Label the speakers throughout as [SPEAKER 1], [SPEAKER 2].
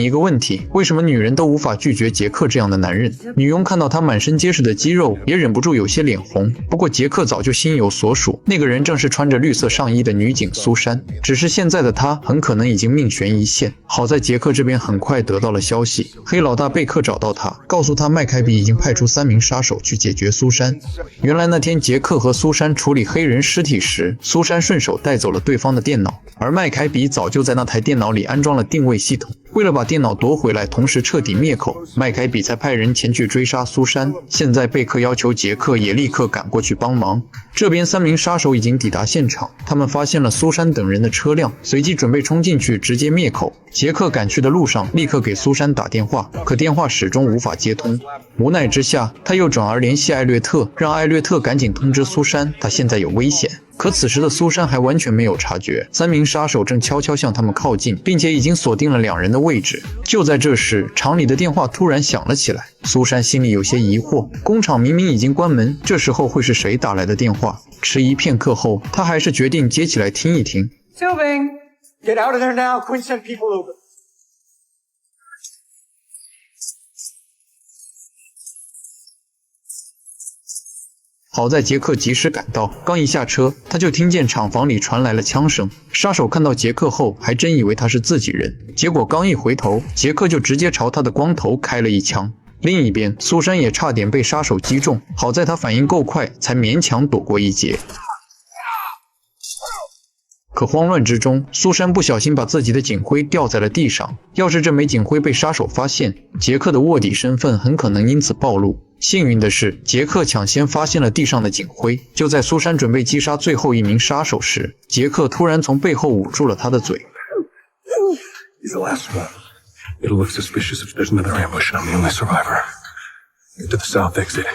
[SPEAKER 1] 一个问题，为什么女人都无法拒绝杰克这样的男人？女佣看到他满身结实的肌肉，也忍不住有些脸红。不过杰克早就心有所属，那个人正是穿着绿色上衣的女警苏珊。只是现在的她很可能已经命悬一线。好在杰克这边很快得到了消息，黑老大贝克找到他，告诉他麦凯比已经派出3名杀手去解决苏珊。原来那天杰克和苏珊处理黑人尸体时，苏珊顺手带走了对方的电脑，而麦凯比早就在那台电脑里安装了定位系统。为了把电脑夺回来，同时彻底灭口，麦凯比才派人前去追杀苏珊。现在贝克要求杰克也立刻赶过去帮忙。这边3名杀手已经抵达现场，他们发现了苏珊等人的车辆，随即准备冲进去直接灭口。杰克赶去的路上，立刻给苏珊打电话，可电话始终无法接通。无奈之下，他又转而联系艾略特，让艾略特赶紧通知苏珊，他现在有危险。可此时的苏珊还完全没有察觉，3名杀手正悄悄向他们靠近，并且已经锁定了2人的位置。就在这时，厂里的电话突然响了起来。苏珊心里有些疑惑，工厂明明已经关门，这时候会是谁打来的电话？迟疑片刻后，她还是决定接起来听一听。
[SPEAKER 2] Sylvain, get out of there now. Quinn sent people over.
[SPEAKER 1] 好在杰克及时赶到，刚一下车，他就听见厂房里传来了枪声。杀手看到杰克后，还真以为他是自己人，结果刚一回头，杰克就直接朝他的光头开了一枪。另一边，苏珊也差点被杀手击中，好在他反应够快，才勉强躲过一劫。可慌乱之中，苏珊不小心把自己的警徽掉在了地上。要是这枚警徽被杀手发现，杰克的卧底身份很可能因此暴露。幸运的是，杰克抢先发现了地上的警徽。就在苏珊准备击杀最后1名杀手时，杰克突然从背后捂住了他的嘴。
[SPEAKER 3] He's the last one. It'll look suspicious if there's another ambush and I'm the only survivor. Get to the south exit.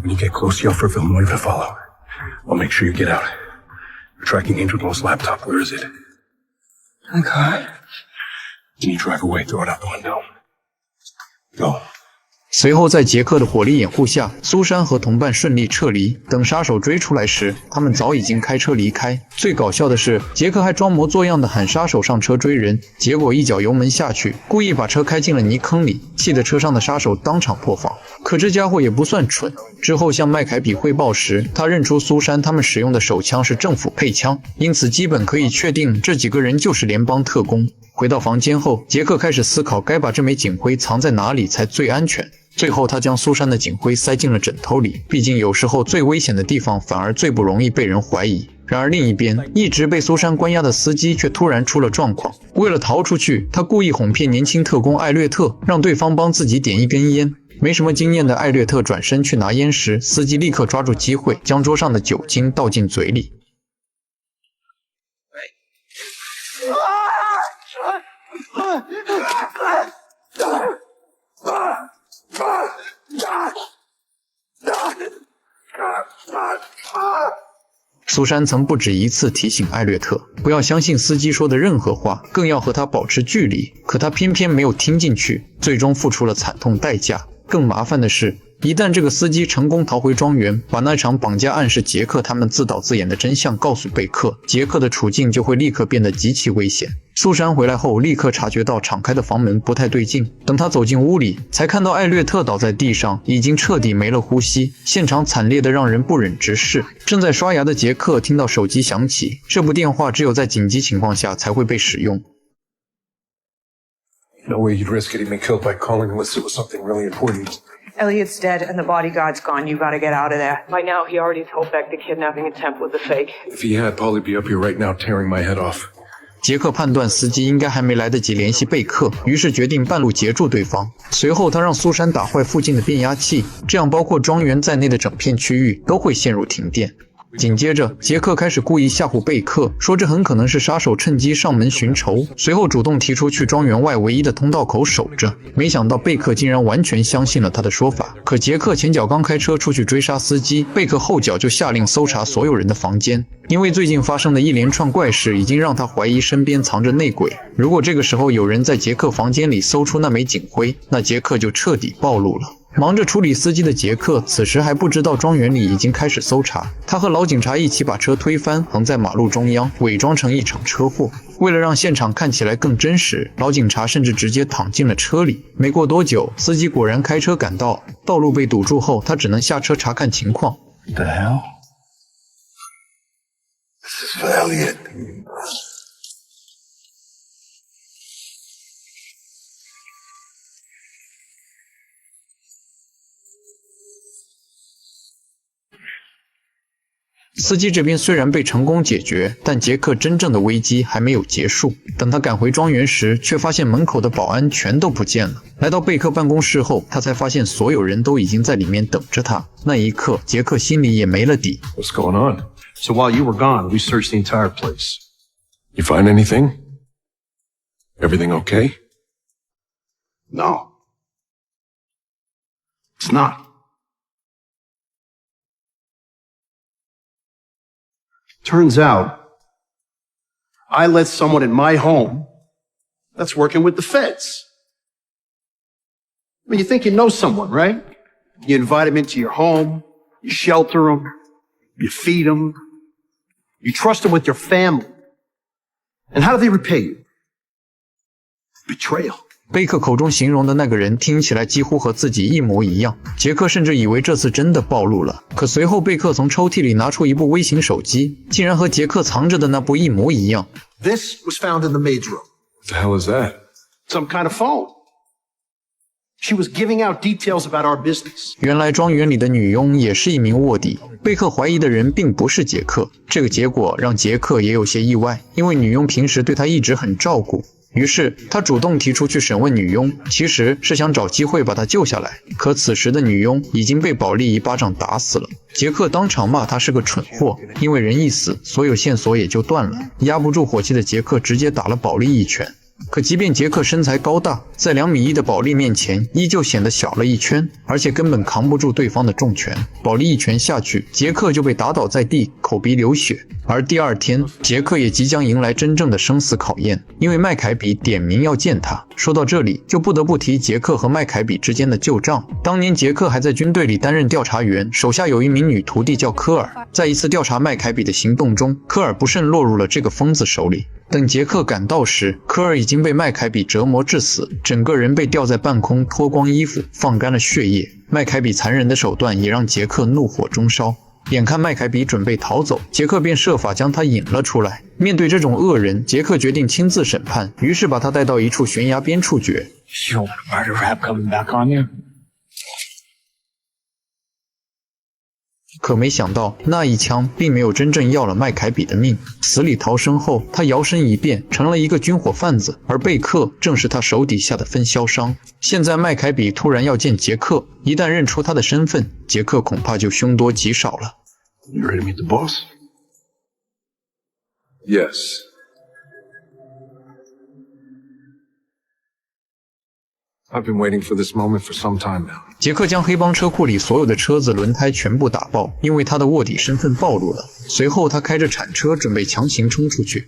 [SPEAKER 3] When you get close, yell for Villeneuve to follow. I'll make sure you get out. You're tracking Angel Doll's laptop. Where is it?
[SPEAKER 2] My car.
[SPEAKER 3] Can you drive away? Throw it out the window. Go.
[SPEAKER 1] 随后在杰克的火力掩护下，苏珊和同伴顺利撤离。等杀手追出来时，他们早已经开车离开。最搞笑的是，杰克还装模作样的喊杀手上车追人，结果一脚油门下去，故意把车开进了泥坑里，气得车上的杀手当场破防。可这家伙也不算蠢，之后向麦凯比汇报时，他认出苏珊他们使用的手枪是政府配枪，因此基本可以确定这几个人就是联邦特工。回到房间后，杰克开始思考该把这枚警徽藏在哪里才最安全。最后他将苏珊的警徽塞进了枕头里，毕竟有时候最危险的地方反而最不容易被人怀疑。然而另一边，一直被苏珊关押的司机却突然出了状况。为了逃出去，他故意哄骗年轻特工艾略特，让对方帮自己点一根烟。没什么经验的艾略特转身去拿烟时，司机立刻抓住机会，将桌上的酒精倒进嘴里。苏珊曾不止一次提醒艾略特不要相信司机说的任何话，更要和他保持距离，可他偏偏没有听进去，最终付出了惨痛代价。更麻烦的是，一旦这个司机成功逃回庄园，把那场绑架案是杰克他们自导自演的真相告诉贝克，杰克的处境就会立刻变得极其危险。苏珊回来后立刻察觉到敞开的房门不太对劲，等他走进屋里，才看到艾略特倒在地上，已经彻底没了呼吸，现场惨烈的让人不忍直视。正在刷牙的杰克听到手机响起，这部电话只有在紧急情况下才会被使用。
[SPEAKER 3] No way you'd risk getting me killed by calling unless it was something really important.
[SPEAKER 2] Elliot's dead and the bodyguard's gone. You gotta get out of there. By now, he already told Beck the kidnapping attempt was a fake.
[SPEAKER 3] If he had, Pauly'd be up here right now tearing my head off.
[SPEAKER 1] 杰克判断司机应该还没来得及联系贝克，于是决定半路截住对方。随后他让苏珊打坏附近的变压器，这样包括庄园在内的整片区域都会陷入停电。紧接着，杰克开始故意吓唬贝克，说这很可能是杀手趁机上门寻仇，随后主动提出去庄园外唯一的通道口守着。没想到贝克竟然完全相信了他的说法，可杰克前脚刚开车出去追杀司机，贝克后脚就下令搜查所有人的房间，因为最近发生的一连串怪事已经让他怀疑身边藏着内鬼。如果这个时候有人在杰克房间里搜出那枚警徽，那杰克就彻底暴露了。忙着处理司机的杰克此时还不知道庄园里已经开始搜查，他和老警察一起把车推翻，横在马路中央，伪装成一场车祸。为了让现场看起来更真实，老警察甚至直接躺进了车里。没过多久，司机果然开车赶到，道路被堵住后，他只能下车查看情况。
[SPEAKER 3] What the hell? This is for Elliot.
[SPEAKER 1] 司机这边虽然被成功解决，但杰克真正的危机还没有结束。等他赶回庄园时，却发现门口的保安全都不见了。来到贝克办公室后，他才发现所有人都已经在里面等着他。那一刻，杰克心里也没了底。
[SPEAKER 3] What's going on?
[SPEAKER 4] So while you were gone, we searched the entire place.
[SPEAKER 3] You find anything? Everything okay?
[SPEAKER 4] No. It's not. Turns out, I let someone in my home that's working with the feds. I mean, you think you know someone, right? You invite them into your home, you shelter them, you feed them, you trust them with your family. And how do they repay you? Betrayal.
[SPEAKER 1] 贝克口中形容的那个人听起来几乎和自己一模一样，杰克甚至以为这次真的暴露了。可随后贝克从抽屉里拿出一部微型手机，竟然和杰克藏着的那部一模一样。
[SPEAKER 4] This was found in the maid's room.
[SPEAKER 3] What the hell is that?
[SPEAKER 4] Some kind of phone. She was giving out details about our business.
[SPEAKER 1] 原来庄园里的女佣也是一名卧底，贝克怀疑的人并不是杰克。这个结果让杰克也有些意外，因为女佣平时对他一直很照顾。于是他主动提出去审问女佣，其实是想找机会把她救下来。可此时的女佣已经被保利一巴掌打死了。杰克当场骂她是个蠢货，因为人一死，所有线索也就断了。压不住火气的杰克直接打了保利一拳。可即便杰克身材高大，在2.1米的保利面前依旧显得小了一圈，而且根本扛不住对方的重拳。保利一拳下去，杰克就被打倒在地，口鼻流血。而第二天，杰克也即将迎来真正的生死考验，因为麦凯比点名要见他。说到这里，就不得不提杰克和麦凯比之间的旧账。当年杰克还在军队里担任调查员，手下有一名女徒弟叫科尔。在一次调查麦凯比的行动中，科尔不慎落入了这个疯子手里。等杰克赶到时，科尔已经被麦凯比折磨致死，整个人被吊在半空，脱光衣服，放干了血液。麦凯比残忍的手段也让杰克怒火中烧。眼看麦凯比准备逃走，杰克便设法将他引了出来。面对这种恶人，杰克决定亲自审判，于是把他带到一处悬崖边处决。
[SPEAKER 5] You murder rap coming back on you?
[SPEAKER 1] 可没想到，那一枪并没有真正要了麦凯比的命。死里逃生后，他摇身一变成了一个军火贩子，而贝克正是他手底下的分销商。现在麦凯比突然要见杰克，一旦认出他的身份，杰克恐怕就凶多吉少了。
[SPEAKER 3] You ready to meet the boss? Yes. I've been waiting for this moment for some time now.
[SPEAKER 1] 杰克将黑帮车库里所有的车子轮胎全部打爆，因为他的卧底身份暴露了。随后他开着铲车准备强行冲出去。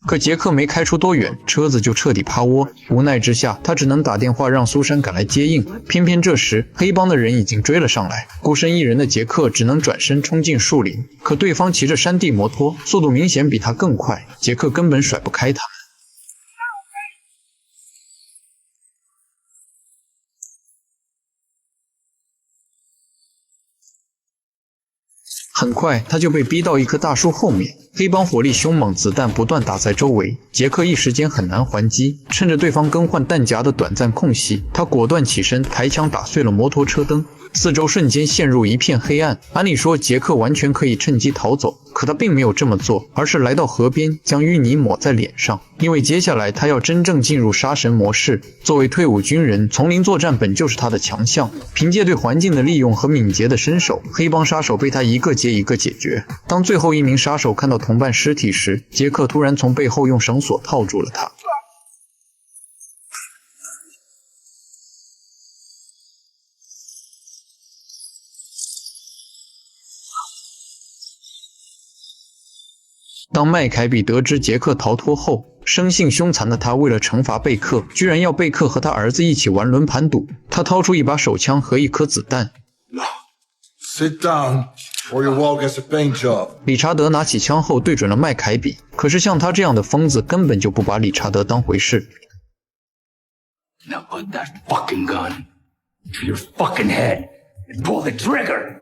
[SPEAKER 1] 可杰克没开出多远，车子就彻底趴窝。无奈之下，他只能打电话让苏珊赶来接应。偏偏这时，黑帮的人已经追了上来，孤身一人的杰克只能转身冲进树林。可对方骑着山地摩托，速度明显比他更快，杰克根本甩不开他们。很快，他就被逼到一棵大树后面，黑帮火力凶猛，子弹不断打在周围，杰克一时间很难还击。趁着对方更换弹夹的短暂空隙，他果断起身，抬枪打碎了摩托车灯，四周瞬间陷入一片黑暗。按理说，杰克完全可以趁机逃走，可他并没有这么做，而是来到河边，将淤泥抹在脸上，因为接下来他要真正进入杀神模式。作为退伍军人，丛林作战本就是他的强项，凭借对环境的利用和敏捷的身手，黑帮杀手被他一个接一个解决。当最后一名杀手看到同伴尸体时，杰克突然从背后用绳索套住了他。当麦凯比得知杰克逃脱后，生性凶残的他为了惩罚贝克，居然要贝克和他儿子一起玩轮盘赌。他掏出一把手枪和一颗子弹。
[SPEAKER 6] Sit down, or your wall gets a paint job.
[SPEAKER 1] 理查德拿起枪后对准了麦凯比，可是像他这样的疯子根本就不把理查德当回事。
[SPEAKER 5] Now put that fucking gun to your fucking head and pull the trigger.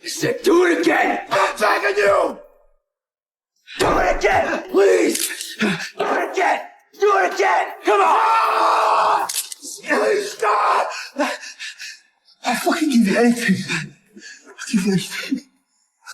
[SPEAKER 5] I said, do it again! I'm begging you! Do it again, please! Do it again! Do it again! Come on! Please stop!
[SPEAKER 6] I'll fucking give you anything. I'll give you anything.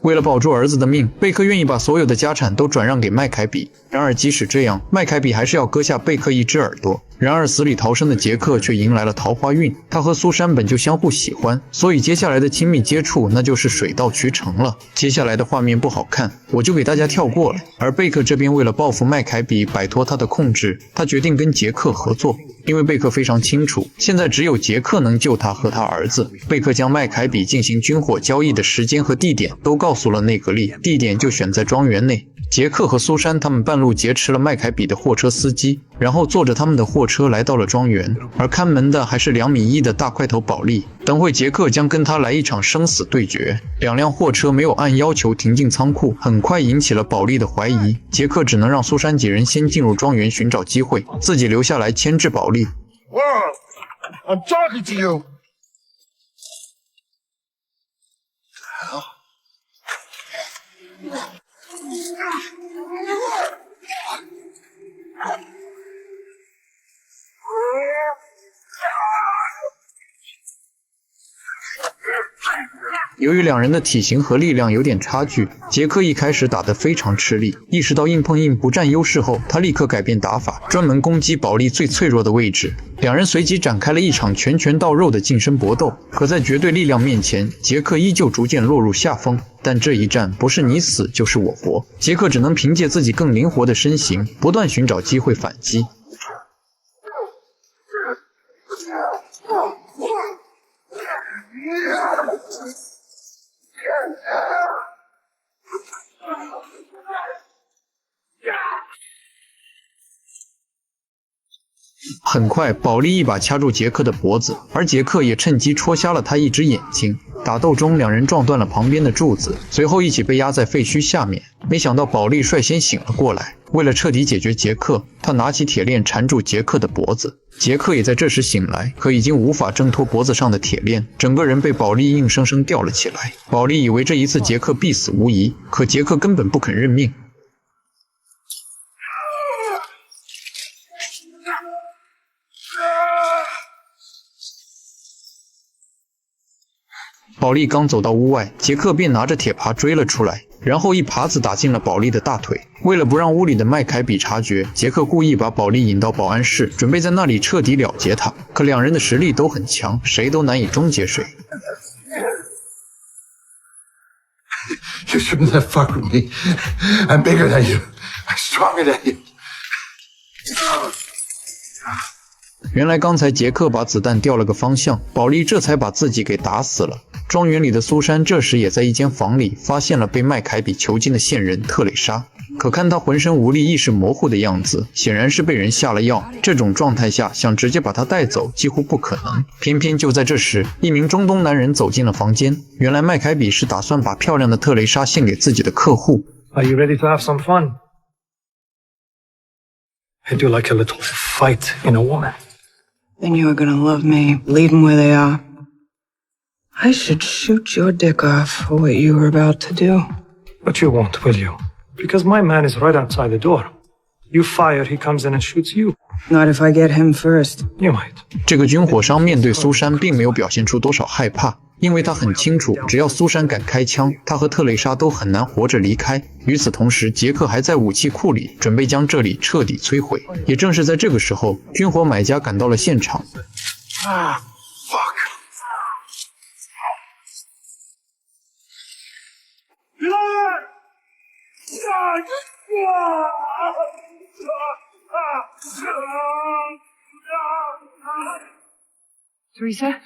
[SPEAKER 1] 为了保住儿子的命，贝克愿意把所有的家产都转让给麦凯比。然而，即使这样，麦凯比还是要割下贝克一只耳朵。然而，死里逃生的杰克却迎来了桃花运。他和苏珊本就相互喜欢，所以接下来的亲密接触那就是水到渠成了。接下来的画面不好看，我就给大家跳过了。而贝克这边为了报复麦凯比，摆脱他的控制，他决定跟杰克合作。因为贝克非常清楚，现在只有杰克能救他和他儿子。贝克将麦凯比进行军火交易的时间和地点都告诉了内格利，地点就选在庄园内。杰克和苏珊他们半路劫持了麦凯比的货车司机，然后坐着他们的货车来到了庄园，而看门的还是2.1米的大块头保利。等会杰克将跟他来一场生死对决。2辆货车没有按要求停进仓库，很快引起了保利的怀疑。杰克只能让苏珊几人先进入庄园寻找机会，自己留下来牵制保利。
[SPEAKER 6] Whoa! I'm talking to you.
[SPEAKER 1] 由于2人的体型和力量有点差距，杰克一开始打得非常吃力。意识到硬碰硬不占优势后，他立刻改变打法，专门攻击保利最脆弱的位置。2人随即展开了一场拳拳到肉的近身搏斗。可在绝对力量面前，杰克依旧逐渐落入下风。但这一战不是你死就是我活，杰克只能凭借自己更灵活的身形，不断寻找机会反击。很快，保利一把掐住杰克的脖子，而杰克也趁机戳瞎了他一只眼睛。打斗中，2人撞断了旁边的柱子，随后一起被压在废墟下面。没想到保利率先醒了过来，为了彻底解决杰克，他拿起铁链缠住杰克的脖子。杰克也在这时醒来，可已经无法挣脱脖子上的铁链，整个人被保利硬生生吊了起来。保利以为这一次杰克必死无疑，可杰克根本不肯认命。保利刚走到屋外，杰克便拿着铁耙追了出来，然后一耙子打进了保利的大腿。为了不让屋里的麦凯比察觉，杰克故意把保利引到保安室，准备在那里彻底了结他。可2人的实力都很强，谁都难以终结谁。
[SPEAKER 6] You shouldn't have fucked with me. I'm bigger than you. I'm stronger than you.
[SPEAKER 1] 原来刚才杰克把子弹调了个方向，保利这才把自己给打死了。庄园里的苏珊这时也在一间房里发现了被麦凯比囚禁的线人特蕾莎，可看她浑身无力、意识模糊的样子，显然是被人下了药。这种状态下想直接把她带走几乎不可能。偏偏就在这时，一名中东男人走进了房间。原来麦凯比是打算把漂亮的特蕾莎献给自己的客户。
[SPEAKER 7] Are you ready to have some fun? I do like a little fight in a woman.
[SPEAKER 2] Then you are gonna love me. Leave them where they are. I should shoot your dick off for what you were about to do.
[SPEAKER 7] But you won't, will you? Because my man is right outside the door. You fire, he comes in and shoots you.
[SPEAKER 2] Not if I get him first.
[SPEAKER 7] You might.
[SPEAKER 1] 这个军火商面对苏珊并没有表现出多少害怕，因为他很清楚，只要苏珊敢开枪，他和特蕾莎都很难活着离开。与此同时，杰克还在武器库里，准备将这里彻底摧毁。也正是在这个时候，军火买家赶到了现场。
[SPEAKER 6] Fuck.
[SPEAKER 2] Teresa?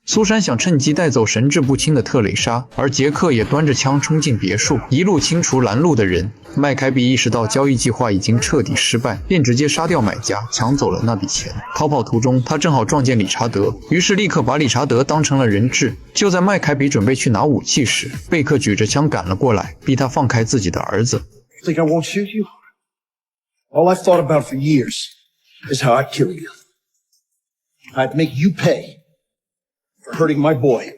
[SPEAKER 1] 苏珊想趁机带走神志不清的特蕾莎，而杰克也端着枪冲进别墅，一路清除拦路的人。麦凯比意识到交易计划已经彻底失败，便直接杀掉买家，抢走了那笔钱。逃跑途中，他正好撞见理查德，于是立刻把理查德当成了人质。就在麦凯比准备去拿武器时，贝克举着枪赶了过来，逼他放开自己的儿子。
[SPEAKER 6] Think I won't shoot you? All I've thought about for years is how I'd kill you. I'd make you pay for hurting my boy.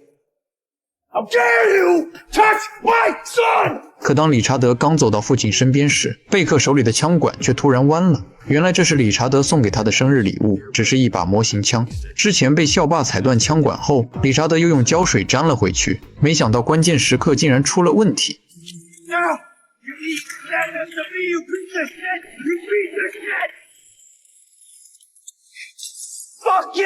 [SPEAKER 6] How dare you touch my son!
[SPEAKER 1] 可当理查德刚走到父亲身边时，贝克手里的枪管却突然弯了。原来这是理查德送给他的生日礼物，只是一把模型枪。之前被校霸踩断枪管后，理查德又用胶水粘了回去，没想到关键时刻竟然出了问题。
[SPEAKER 5] No! You need to stand up to me, you piece of shit! You piece of shit! Fuck you!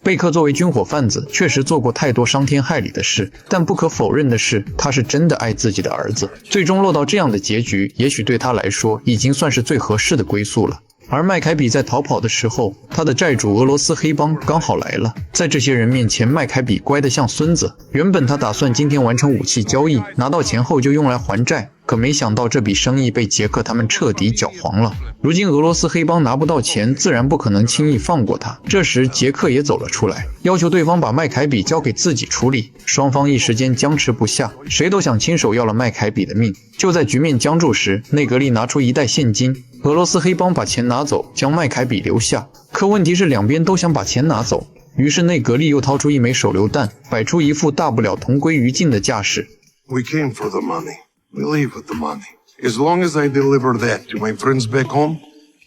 [SPEAKER 1] 贝克作为军火贩子，确实做过太多伤天害理的事，但不可否认的是，他是真的爱自己的儿子。最终落到这样的结局，也许对他来说已经算是最合适的归宿了。而麦凯比在逃跑的时候，他的债主俄罗斯黑帮刚好来了。在这些人面前，麦凯比乖得像孙子。原本他打算今天完成武器交易，拿到钱后就用来还债，可没想到这笔生意被杰克他们彻底搅黄了。如今俄罗斯黑帮拿不到钱，自然不可能轻易放过他。这时杰克也走了出来，要求对方把麦凯比交给自己处理。双方一时间僵持不下，谁都想亲手要了麦凯比的命。就在局面僵住时，内格利拿出1袋现金，俄罗斯黑帮把钱拿走，将麦凯比留下。可问题是两边都想把钱拿走，于是内格利又掏出1枚手榴弹，摆出一副大不了同归于尽的架势。
[SPEAKER 6] We came for the money. We leave with the money. As long as I deliver that to my friends back home,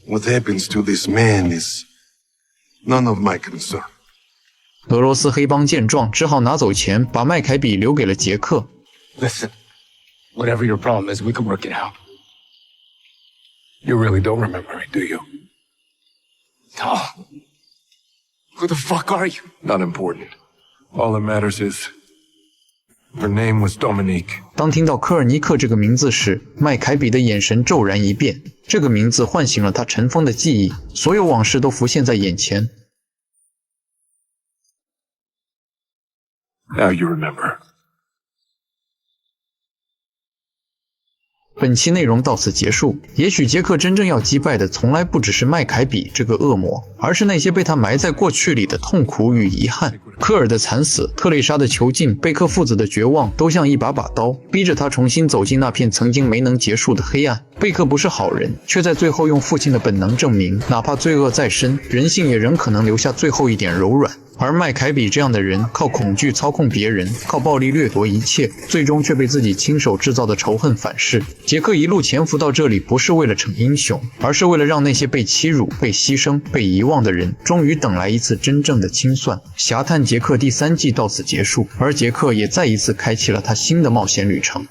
[SPEAKER 6] what happens to this man is none of my concern.
[SPEAKER 1] 俄罗斯黑帮见状，只好拿走钱，把麦凯比留给了杰克。
[SPEAKER 3] Listen, whatever your problem is, we can work it out. You really don't remember me, do you?
[SPEAKER 6] No. Who the fuck are you?
[SPEAKER 3] Not important. All that matters is her name was Dominique.
[SPEAKER 1] 当听到科尔尼克这个名字时，麦凯比的眼神骤然一变。这个名字唤醒了他尘封的记忆，所有往事都浮现在眼前。
[SPEAKER 3] Now you remember.
[SPEAKER 1] 本期内容到此结束。也许杰克真正要击败的，从来不只是麦凯比这个恶魔，而是那些被他埋在过去里的痛苦与遗憾。科尔的惨死，特蕾莎的囚禁，贝克父子的绝望，都像一把把刀，逼着他重新走进那片曾经没能结束的黑暗。贝克不是好人，却在最后用父亲的本能证明，哪怕罪恶再深，人性也仍可能留下最后一点柔软。而麦凯比这样的人，靠恐惧操控别人，靠暴力掠夺一切，最终却被自己亲手制造的仇恨反噬。杰克一路潜伏到这里，不是为了逞英雄，而是为了让那些被欺辱、被牺牲、被遗忘的人，终于等来一次真正的清算。侠探杰克第3季到此结束，而杰克也再一次开启了他新的冒险旅程。